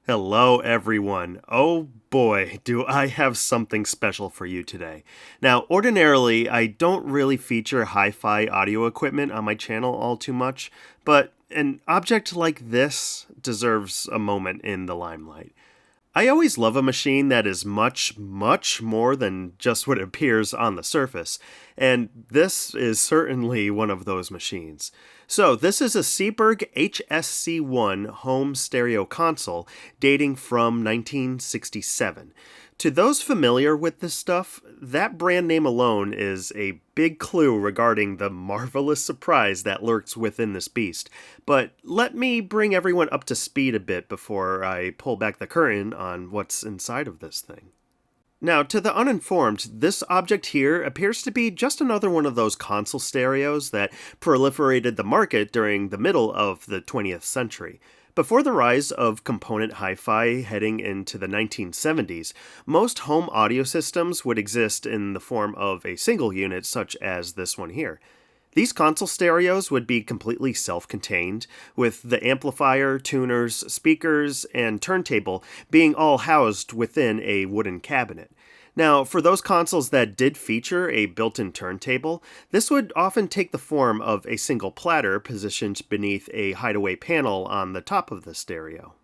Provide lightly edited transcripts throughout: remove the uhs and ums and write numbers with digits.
Hello, everyone. Oh boy, do I have something special for you today. Now, ordinarily, I don't really feature hi fi audio equipment on my channel all too much, but an object like this deserves a moment in the limelight. I always love a machine that is much, much more than just what appears on the surface, and this is certainly one of those machines. So, this is a Seeburg HSC1 home stereo console dating from 1967. To those familiar with this stuff, that brand name alone is a big clue regarding the marvelous surprise that lurks within this beast. But let me bring everyone up to speed a bit before I pull back the curtain on what's inside of this thing. Now, to the uninformed, this object here appears to be just another one of those console stereos that proliferated the market during the middle of the 20th century. Before the rise of component hi fi heading into the 1970s, most home audio systems would exist in the form of a single unit, such as this one here. These console stereos would be completely self contained, with the amplifier, tuners, speakers, and turntable being all housed within a wooden cabinet. Now, for those consoles that did feature a built in turntable, this would often take the form of a single platter positioned beneath a hideaway panel on the top of the stereo.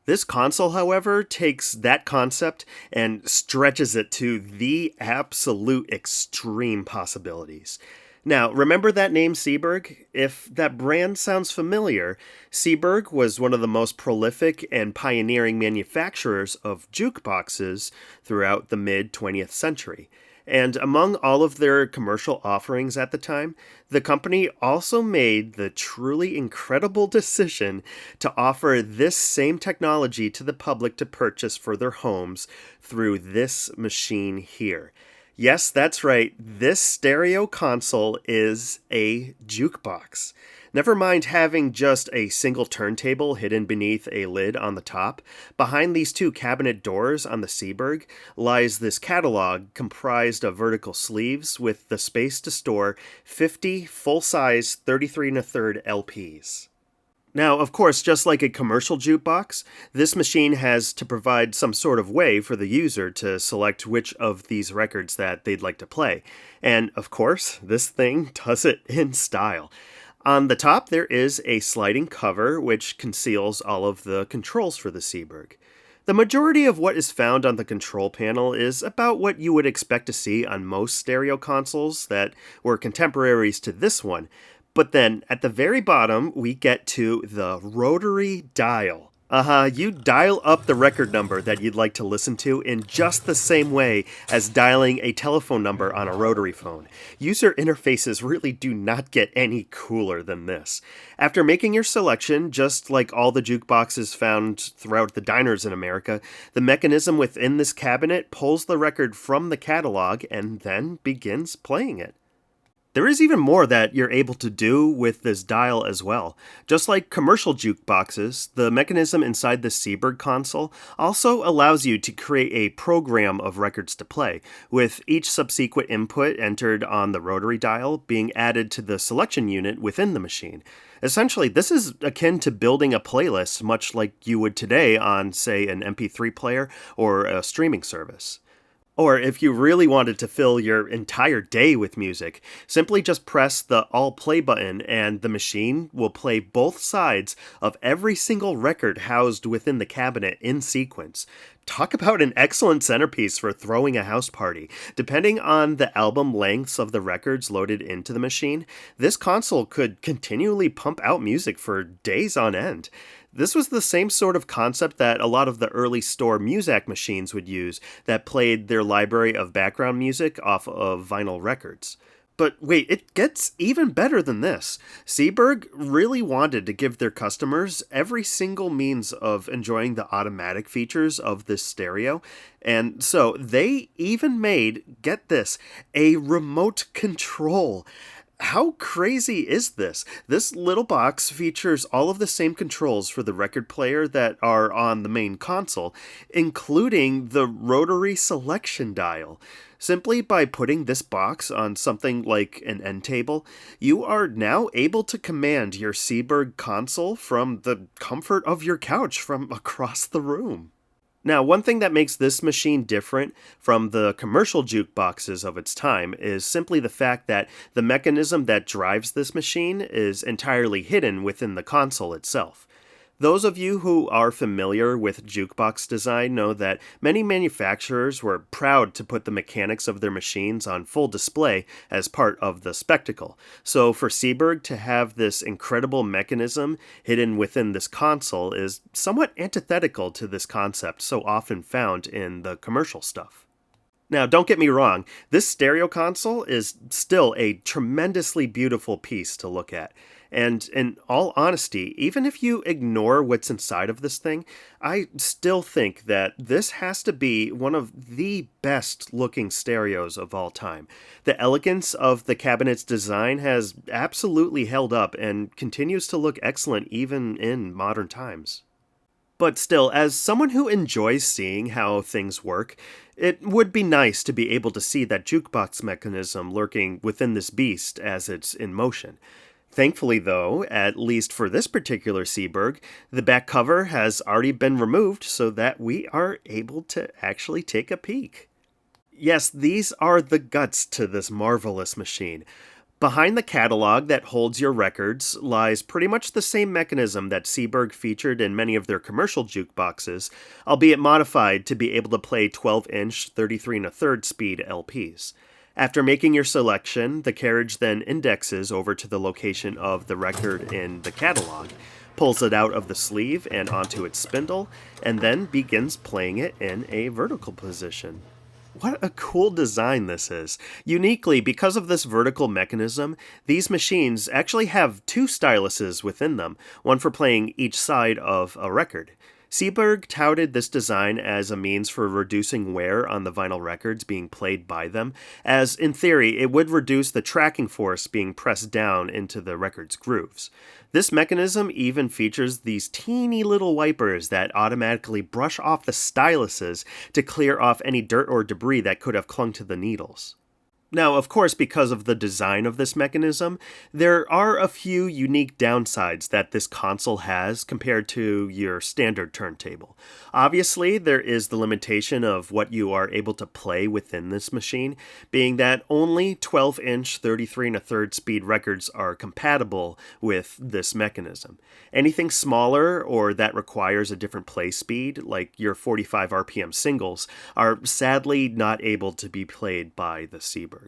This console, however, takes that concept and stretches it to the absolute extreme possibilities. Now, remember that name Seeburg? If that brand sounds familiar, Seeburg was one of the most prolific and pioneering manufacturers of jukeboxes throughout the mid 20th century. And among all of their commercial offerings at the time, the company also made the truly incredible decision to offer this same technology to the public to purchase for their homes through this machine here. Yes, that's right. This stereo console is a jukebox. Never mind having just a single turntable hidden beneath a lid on the top, behind these two cabinet doors on the Seeburg lies this catalog comprised of vertical sleeves with the space to store 50 full-size 33 and a third LPs. Now, of course, just like a commercial jukebox, this machine has to provide some sort of way for the user to select which of these records that they'd like to play. And of course, this thing does it in style. On the top, there is a sliding cover which conceals all of the controls for the Seeburg. The majority of what is found on the control panel is about what you would expect to see on most stereo consoles that were contemporaries to this one, but then, at the very bottom, we get to the rotary dial. You dial up the record number that you'd like to listen to in just the same way as dialing a telephone number on a rotary phone. User interfaces really do not get any cooler than this. After making your selection, just like all the jukeboxes found throughout the diners in America, the mechanism within this cabinet pulls the record from the catalog and then begins playing it. There is even more that you're able to do with this dial as well. Just like commercial jukeboxes, the mechanism inside the Seeburg console also allows you to create a program of records to play, with each subsequent input entered on the rotary dial being added to the selection unit within the machine. Essentially, this is akin to building a playlist much like you would today on, say, an MP3 player or a streaming service. Or if you really wanted to fill your entire day with music, simply just press the All Play button and the machine will play both sides of every single record housed within the cabinet in sequence. Talk about an excellent centerpiece for throwing a house party. Depending on the album lengths of the records loaded into the machine, this console could continually pump out music for days on end. This was the same sort of concept that a lot of the early store Muzak machines would use that played their library of background music off of vinyl records. But wait, it gets even better than this. Seeburg really wanted to give their customers every single means of enjoying the automatic features of this stereo, and so they even made, get this, a remote control. How crazy is this? This little box features all of the same controls for the record player that are on the main console, including the rotary selection dial. Simply by putting this box on something like an end table, you are now able to command your Seeburg console from the comfort of your couch from across the room. Now, one thing that makes this machine different from the commercial jukeboxes of its time is simply the fact that the mechanism that drives this machine is entirely hidden within the console itself. Those of you who are familiar with jukebox design know that many manufacturers were proud to put the mechanics of their machines on full display as part of the spectacle. So for Seeburg to have this incredible mechanism hidden within this console is somewhat antithetical to this concept so often found in the commercial stuff. Now, don't get me wrong, this stereo console is still a tremendously beautiful piece to look at. And in all honesty, even if you ignore what's inside of this thing, I still think that this has to be one of the best looking stereos of all time. The elegance of the cabinet's design has absolutely held up and continues to look excellent even in modern times. But still, as someone who enjoys seeing how things work, it would be nice to be able to see that jukebox mechanism lurking within this beast as it's in motion. Thankfully, though, at least for this particular Seeburg, the back cover has already been removed so that we are able to actually take a peek. Yes, these are the guts to this marvelous machine. Behind the catalog that holds your records lies pretty much the same mechanism that Seeburg featured in many of their commercial jukeboxes, albeit modified to be able to play 12-inch 33 1/3 speed LPs. After making your selection, the carriage then indexes over to the location of the record in the catalog, pulls it out of the sleeve and onto its spindle, and then begins playing it in a vertical position. What a cool design this is. Uniquely, because of this vertical mechanism, these machines actually have two styluses within them, one for playing each side of a record. Seeburg touted this design as a means for reducing wear on the vinyl records being played by them, as in theory it would reduce the tracking force being pressed down into the record's grooves. This mechanism even features these teeny little wipers that automatically brush off the styluses to clear off any dirt or debris that could have clung to the needles. Now, of course, because of the design of this mechanism, there are a few unique downsides that this console has compared to your standard turntable. Obviously, there is the limitation of what you are able to play within this machine, being that only 12-inch 33 1/3 speed records are compatible with this mechanism. Anything smaller or that requires a different play speed, like your 45 RPM singles, are sadly not able to be played by the Seeburg.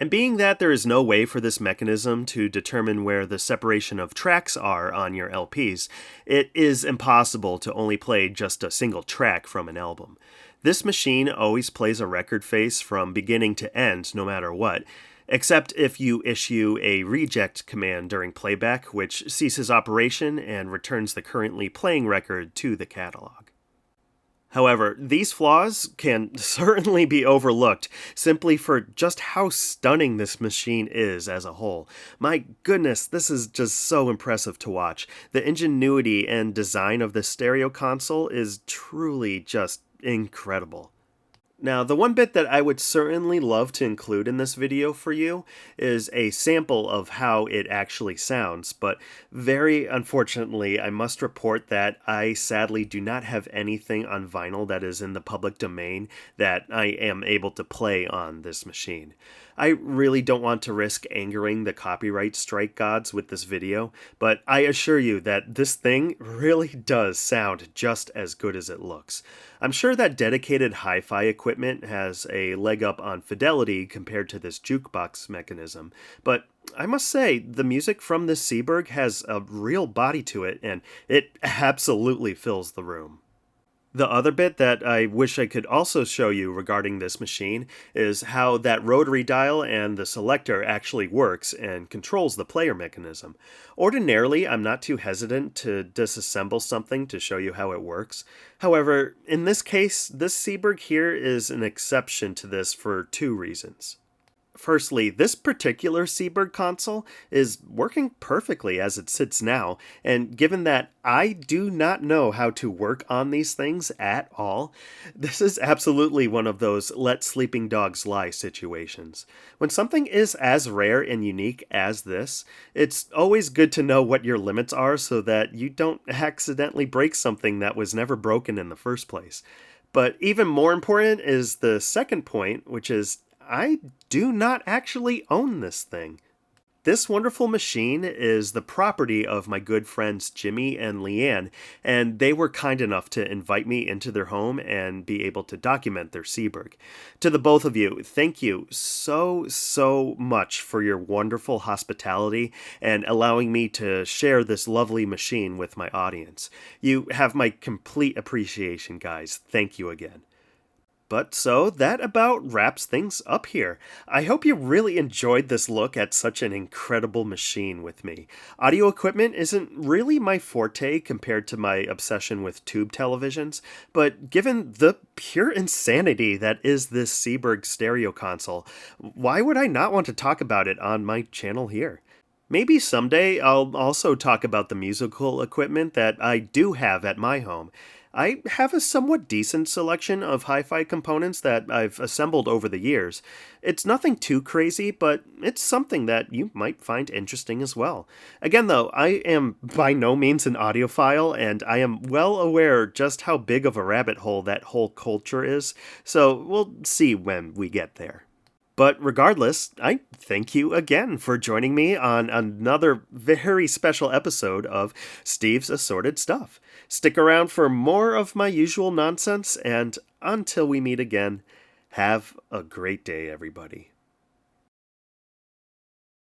And being that there is no way for this mechanism to determine where the separation of tracks are on your LPs, it is impossible to only play just a single track from an album. This machine always plays a record face from beginning to end no matter what, except if you issue a reject command during playback, which ceases operation and returns the currently playing record to the catalog. However, these flaws can certainly be overlooked simply for just how stunning this machine is as a whole. My goodness, this is just so impressive to watch. The ingenuity and design of this stereo console is truly just incredible. Now, the one bit that I would certainly love to include in this video for you is a sample of how it actually sounds, but very unfortunately, I must report that I sadly do not have anything on vinyl that is in the public domain that I am able to play on this machine. I really don't want to risk angering the copyright strike gods with this video, but I assure you that this thing really does sound just as good as it looks. I'm sure that dedicated hi-fi equipment has a leg up on fidelity compared to this jukebox mechanism, but I must say, the music from this Seeburg has a real body to it, and it absolutely fills the room. The other bit that I wish I could also show you regarding this machine is how that rotary dial and the selector actually works and controls the player mechanism. Ordinarily, I'm not too hesitant to disassemble something to show you how it works. However, in this case, this Seeburg here is an exception to this for two reasons. Firstly, this particular Seeburg console is working perfectly as it sits now, and given that I do not know how to work on these things at all, this is absolutely one of those let sleeping dogs lie situations. When something is as rare and unique as this, it's always good to know what your limits are so that you don't accidentally break something that was never broken in the first place. But even more important is the second point, which is I do not actually own this thing. This wonderful machine is the property of my good friends Jimmy and Leanne, and they were kind enough to invite me into their home and be able to document their Seaberg. To the both of you, thank you so much for your wonderful hospitality and allowing me to share this lovely machine with my audience. You have my complete appreciation, guys. Thank you again. But so that about wraps things up here. I hope you really enjoyed this look at such an incredible machine with me. Audio equipment isn't really my forte compared to my obsession with tube televisions, but given the pure insanity that is this Seeburg stereo console, why would I not want to talk about it on my channel here? Maybe someday I'll also talk about the musical equipment that I do have at my home. I have a somewhat decent selection of hi-fi components that I've assembled over the years. It's nothing too crazy, but it's something that you might find interesting as well. Again though, I am by no means an audiophile, and I am well aware just how big of a rabbit hole that whole culture is, so we'll see when we get there. But regardless, I thank you again for joining me on another very special episode of Steve's Assorted Stuff. Stick around for more of my usual nonsense, and until we meet again, have a great day, everybody.